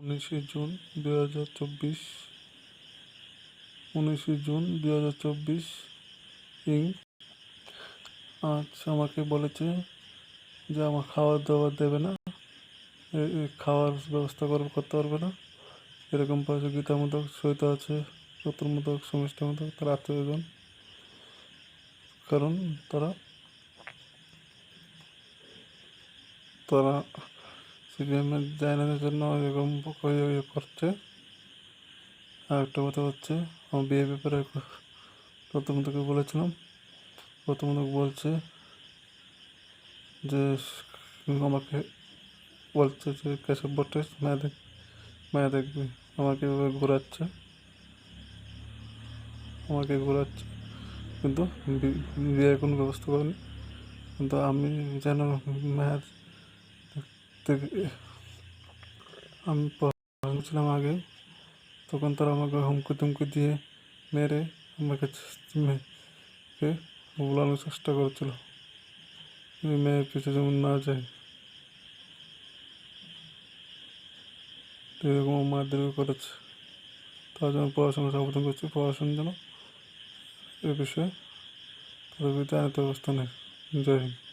19 June 2024, 19 June 2024 ইং। আজ আমাকে বলেছে যে আমার খাওয়ার দাওয়ার দেবে না, খাওয়ার ব্যবস্থা করতে পারবে না। এরকম প্রতিযোগিতামূলক সহিত আছে প্রতিমূলক সমষ্টিমূলক তার আত্মীয়জন, কারণ তারা সিপিএমের জায়নাদের জন্য এরকম করছে। আর একটা কথা হচ্ছে, আমার বিয়ে ব্যাপারে প্রথমতকে বলেছিলাম, প্রথমতক বলছে যে আমাকে বলছে যে কেশব ভট্টের মায়া দেখবে, আমাকে এভাবে ঘোরাচ্ছে কিন্তু বিয়ের কোনো ব্যবস্থা করেনি। কিন্তু আমি যেন মায়ের থেকে আমি ছিলাম আগে, তখন তারা আমাকে হুমকি টুমকি দিয়ে মেরে আমাকে মেয়েকে ভোলানোর চেষ্টা করেছিল, মেয়ের কিছু যেমন না যায়। এরকম মারধর করেছে, তার জন্য পড়াশোনার আবেদন করছি, পড়াশোনার জন্য এ বিষয়ে তাদের বিরুদ্ধে আইনত ব্যবস্থা নেই। জয় হিন্দ।